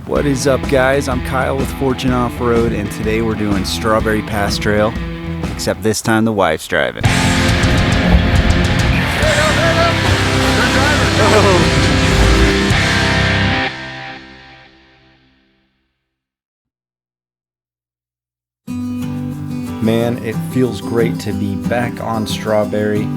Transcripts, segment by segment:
What is up, guys? I'm Kyle with Fortune Off-Road, and today we're doing Strawberry Pass Trail, except this time the wife's driving. Man, it feels great to be back on Strawberry.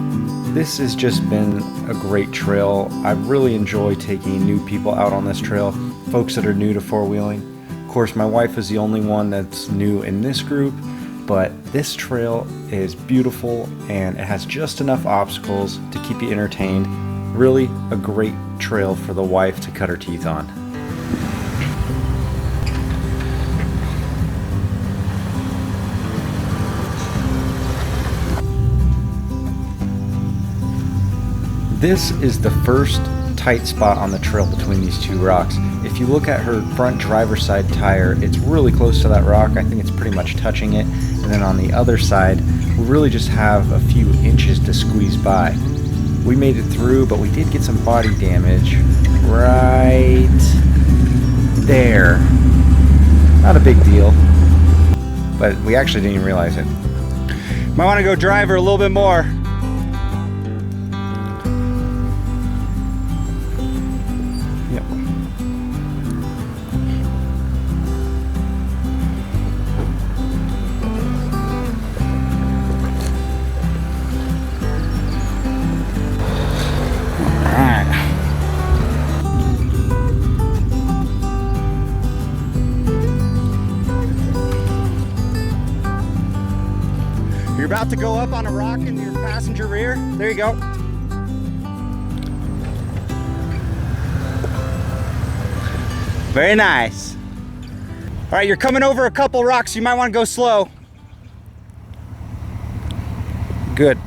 This has just been a great trail. I really enjoy taking new people out on this trail, folks that are new to four-wheeling. Of course, my wife is the only one that's new in this group, but this trail is beautiful and it has just enough obstacles to keep you entertained. Really a great trail for the wife to cut her teeth on. This is the first tight spot on the trail between these two rocks. If you look at her front driver's side tire, it's really close to that rock. I think it's pretty much touching it. And then on the other side, we really just have a few inches to squeeze by. We made it through, but we did get some body damage right there. Not a big deal, but we actually didn't even realize it. Might want to go drive her a little bit more. You're about to go up on a rock in your passenger rear. There you go. Very nice. All right, you're coming over a couple rocks. You might want to go slow. Good.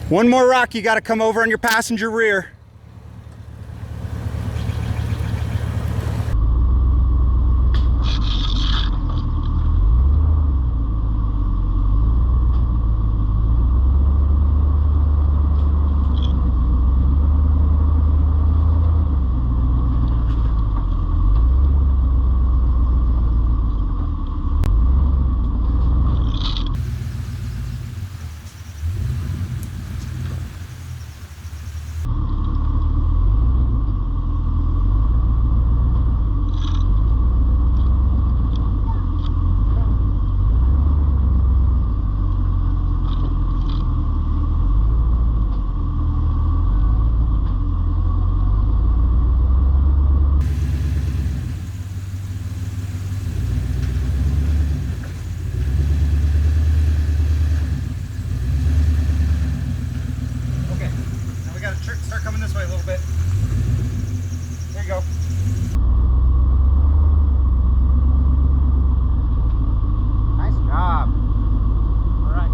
One more rock you got to come over on your passenger rear. Start coming this way a little bit. There you go. Nice job. All right.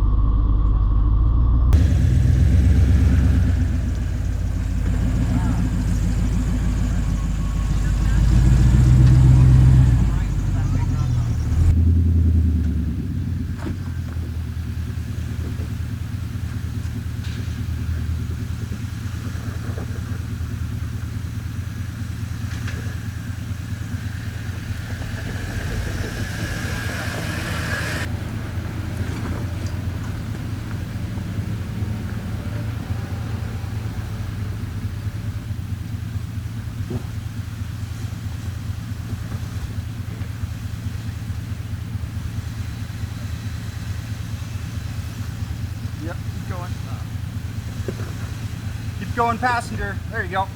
Yep, keep going. Keep going, passenger. There you go.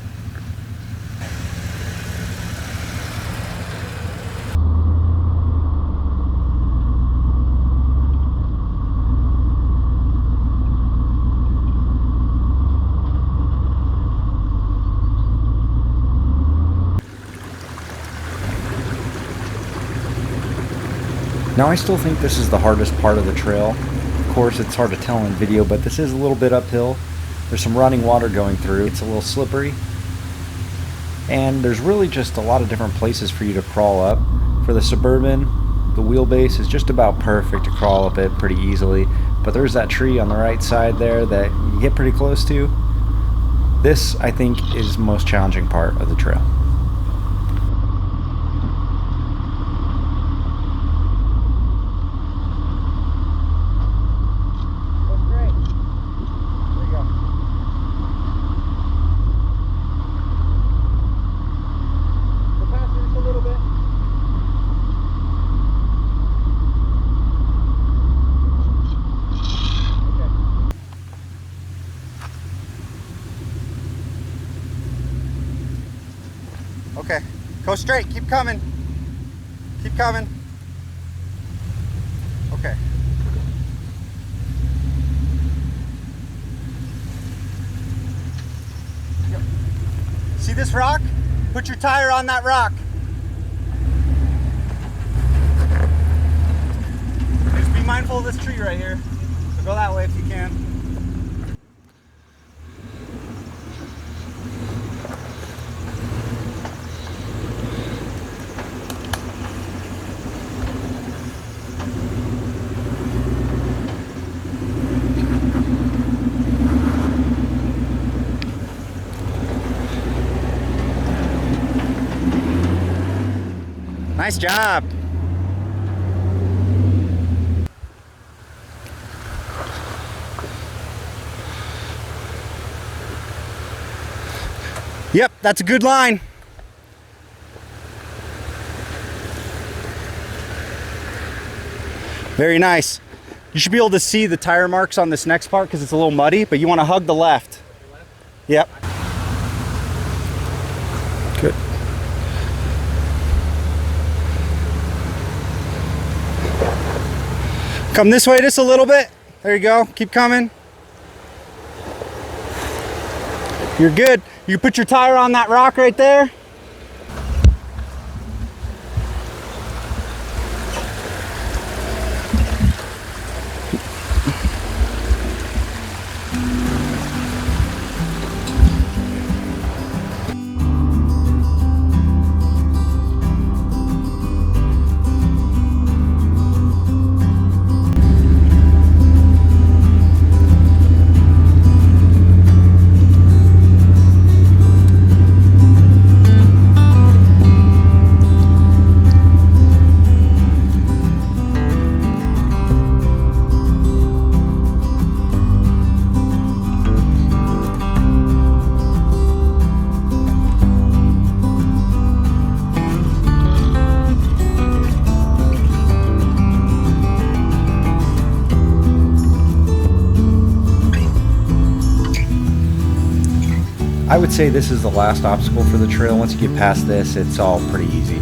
Now, I still think this is the hardest part of the trail. Of course, it's hard to tell in video, but this is a little bit uphill. There's some running water going through. It's a little slippery. And there's really just a lot of different places for you to crawl up. For the Suburban, the wheelbase is just about perfect to crawl up it pretty easily. But there's that tree on the right side there that you get pretty close to. This, I think, is the most challenging part of the trail. Okay, go straight, keep coming. Keep coming. Okay. Yep. See this rock? Put your tire on that rock. Just be mindful of this tree right here. So go that way if you can. Nice job. Yep, that's a good line. Very nice. You should be able to see the tire marks on this next part because it's a little muddy, but you want to hug the left. Yep. Good. Come this way just a little bit. There you go. Keep coming. You're good. You put your tire on that rock right there. I would say this is the last obstacle for the trail. Once you get past this, it's all pretty easy.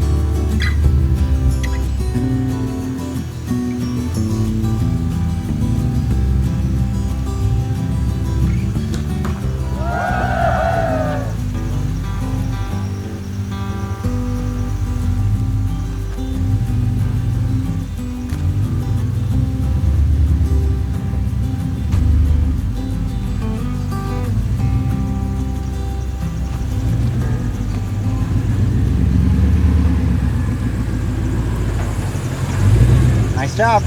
Nice job.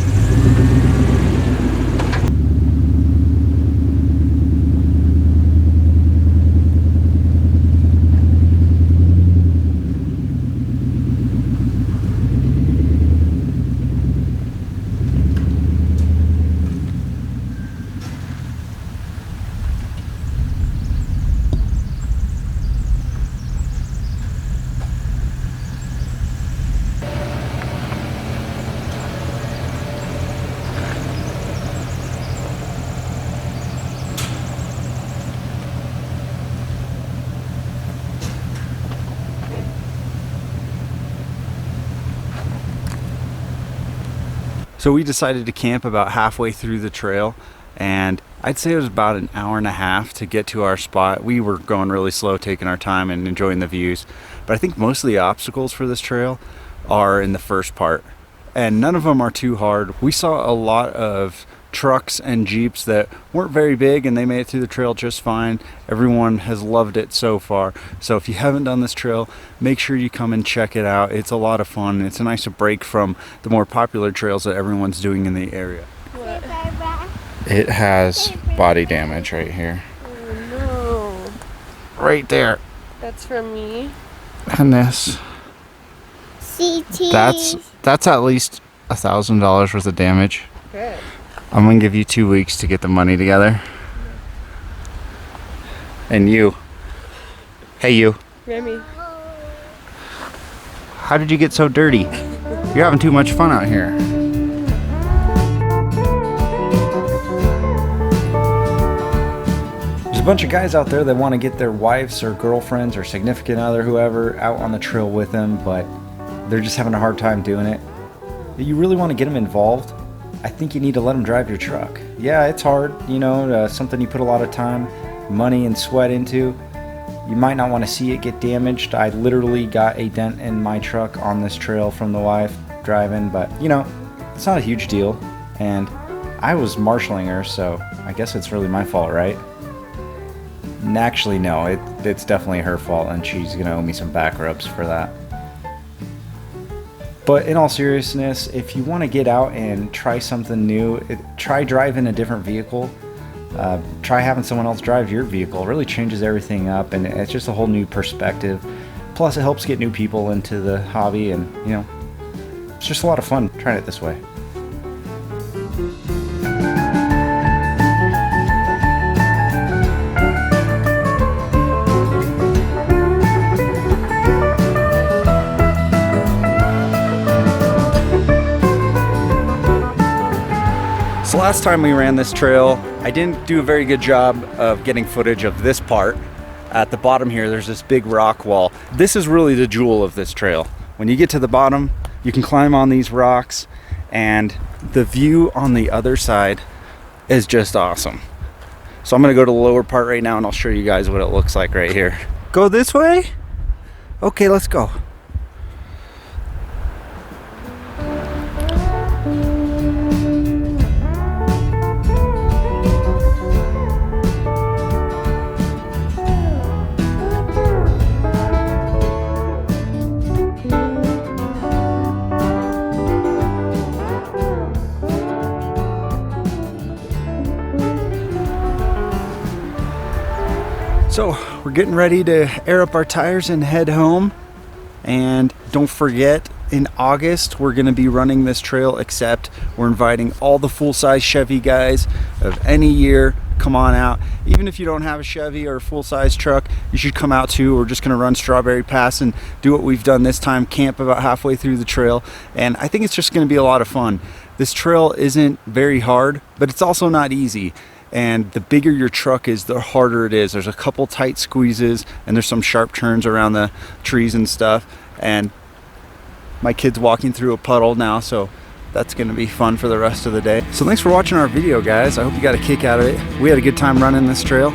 So we decided to camp about halfway through the trail, and I'd say it was about an hour and a half to get to our spot. We were going really slow, taking our time and enjoying the views, but I think most of the obstacles for this trail are in the first part, and none of them are too hard. We saw a lot of trucks and Jeeps that weren't very big, and they made it through the trail just fine. Everyone has loved it so far. So if you haven't done this trail, make sure you come and check it out. It's a lot of fun. It's a nice break from the more popular trails that everyone's doing in the area. It has body damage right here. Oh no. right there. That's from me. And this. CT. That's at least $1,000 worth of damage. Good. I'm gonna give you 2 weeks to get the money together. And you. Hey, you. Remy. How did you get so dirty? You're having too much fun out here. There's a bunch of guys out there that want to get their wives or girlfriends or significant other, whoever, out on the trail with them, but they're just having a hard time doing it. You really want to get them involved? I think you need to let them drive your truck. Yeah, it's hard, you know, something you put a lot of time, money, and sweat into. You might not want to see it get damaged. I literally got a dent in my truck on this trail from the wife driving, but you know, it's not a huge deal. And I was marshalling her, so I guess it's really my fault, right? Actually, no, it's definitely her fault, and she's gonna owe me some back rubs for that. But in all seriousness, if you want to get out and try something new, try driving a different vehicle. Try having someone else drive your vehicle. It really changes everything up, and it's just a whole new perspective. Plus, it helps get new people into the hobby, and you know, it's just a lot of fun trying it this way. So last time we ran this trail, I didn't do a very good job of getting footage of this part. At the bottom here, there's this big rock wall. This is really the jewel of this trail. When you get to the bottom, you can climb on these rocks, and the view on the other side is just awesome. So I'm gonna go to the lower part right now, and I'll show you guys what it looks like right here. Go this way? Okay, let's go. So we're getting ready to air up our tires and head home. And don't forget, in August, we're gonna be running this trail, except we're inviting all the full-size Chevy guys of any year. Come on out. Even if you don't have a Chevy or a full-size truck, you should come out too. We're just gonna run Strawberry Pass and do what we've done this time, camp about halfway through the trail. And I think it's just gonna be a lot of fun. This trail isn't very hard, but it's also not easy. And the bigger your truck is, the harder it is. There's a couple tight squeezes, and there's some sharp turns around the trees and stuff. And my kid's walking through a puddle now, so that's gonna be fun for the rest of the day. So thanks for watching our video, guys. I hope you got a kick out of it. We had a good time running this trail.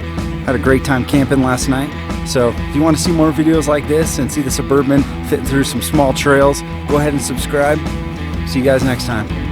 Had a great time camping last night. So if you want to see more videos like this and see the Suburban fitting through some small trails, go ahead and subscribe. See you guys next time.